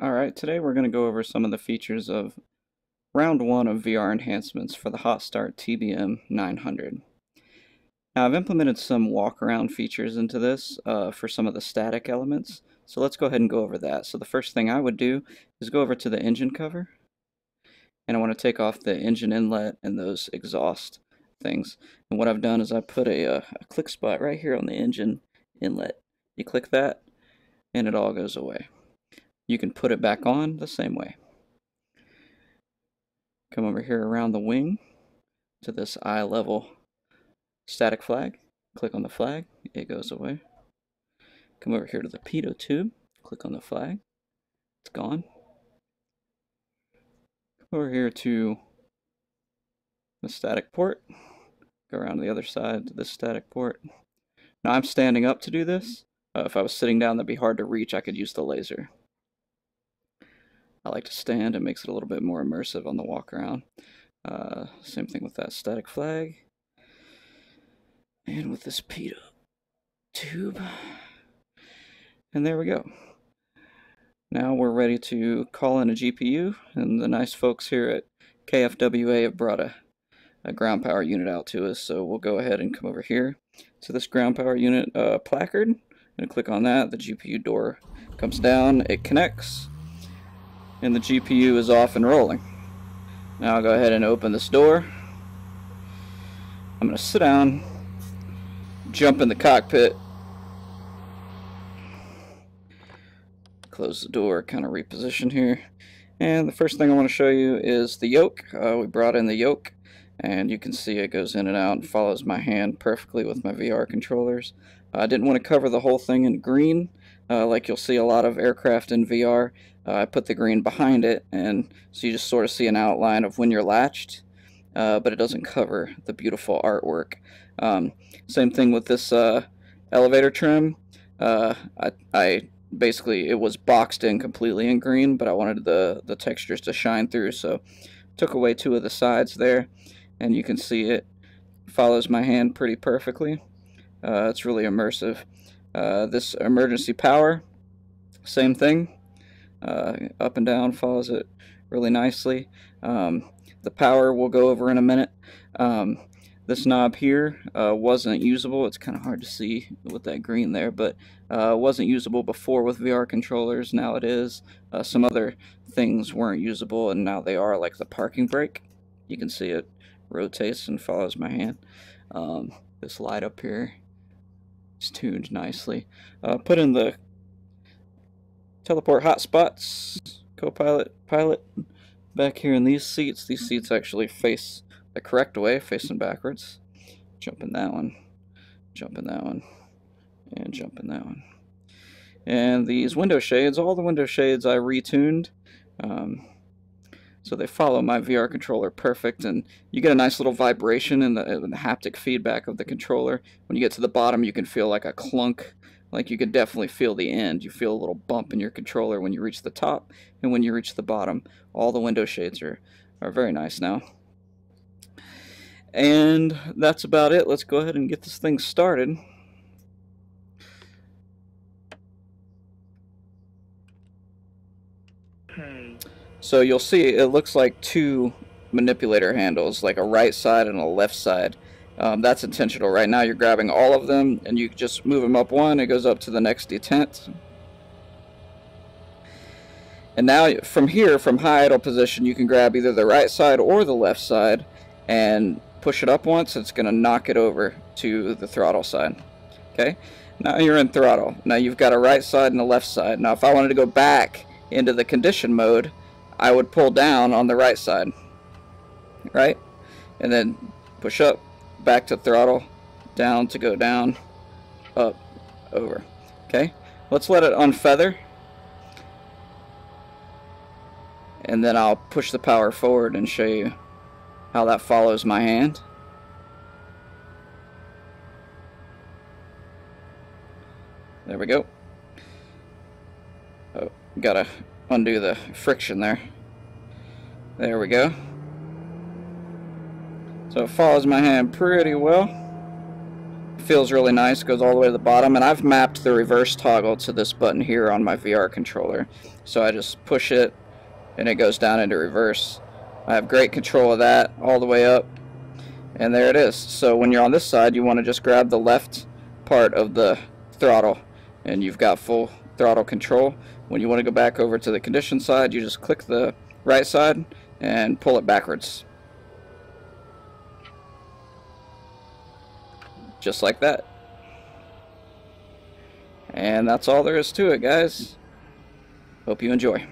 Alright, today we're going to go over some of the features of round 1 of VR enhancements for the HotStart TBM-900. Now I've implemented some walkaround features into this for some of the static elements, so let's go ahead and go over that. So the first thing I would do is go over to the engine cover, and I want to take off the engine inlet and those exhaust things. And what I've done is I put a click spot right here on the engine inlet. You click that, and it all goes away. You can put it back on the same way. Come over here around the wing to this eye level static flag. Click on the flag, it goes away. Come over here to the pitot tube, click on the flag, it's gone. Come over here to the static port, go around to the other side to this static port. Now I'm standing up to do this. If I was sitting down, that'd be hard to reach. I could use the laser. I like to stand. It makes it a little bit more immersive on the walk around. Same thing with that static flag. And with this pitot tube. And there we go. Now we're ready to call in a GPU, and the nice folks here at KFWA have brought a ground power unit out to us, so we'll go ahead and come over here to this ground power unit placard, and click on that. The GPU door comes down, it connects, and the GPU is off and rolling. Now I'll go ahead and open this door. I'm going to sit down, jump in the cockpit, close the door, kind of reposition here. And the first thing I want to show you is the yoke. We brought in the yoke, and you can see it goes in and out and follows my hand perfectly with my VR controllers. I didn't want to cover the whole thing in green, like you'll see a lot of aircraft in VR. I put the green behind it, and so you just sort of see an outline of when you're latched, but it doesn't cover the beautiful artwork. Same thing with this elevator trim. I basically, it was boxed in completely in green, but I wanted the textures to shine through, so took away two of the sides there, and you can see it follows my hand pretty perfectly. It's really immersive. This emergency power, same thing. Up and down follows it really nicely. The power we'll go over in a minute. This knob here wasn't usable. It's kind of hard to see with that green there, but wasn't usable before with VR controllers. Now it is. Some other things weren't usable, and now they are, like the parking brake. You can see it rotates and follows my hand. This light up here is tuned nicely. Put in the teleport hotspots, co-pilot, pilot, back here in these seats. These seats actually face the correct way, facing backwards. Jump in that one, jump in that one, and jump in that one. And these window shades, all the window shades I retuned, so they follow my VR controller perfect, and you get a nice little vibration in the haptic feedback of the controller. When you get to the bottom, you can feel like a clunk. Like you can definitely feel the end. You feel a little bump in your controller when you reach the top, and when you reach the bottom. All the window shades are very nice now. And that's about it. Let's go ahead and get this thing started. So you'll see it looks like two manipulator handles, like a right side and a left side. That's intentional. Right now you're grabbing all of them, and you just move them up one, it goes up to the next detent. And now from here, from high idle position, you can grab either the right side or the left side and push it up once. It's going to knock it over to the throttle side. Okay, now you're in throttle. Now you've got a right side and a left side. Now if I wanted to go back into the condition mode, I would pull down on the right side, right? And then push up, back to throttle, down to go down, up, over. Okay, let's let it unfeather, and then I'll push the power forward and show you how that follows my hand. There we go. Oh, gotta undo the friction there. There we go. So it follows my hand pretty well. feels really nice, goes all the way to the bottom, and I've mapped the reverse toggle to this button here on my VR controller. So I just push it and it goes down into reverse. I have great control of that all the way up, and there it is. So when you're on this side, you want to just grab the left part of the throttle and you've got full throttle control. When you want to go back over to the condition side, you just click the right side and pull it backwards. Just like that. And that's all there is to it, guys. Hope you enjoy.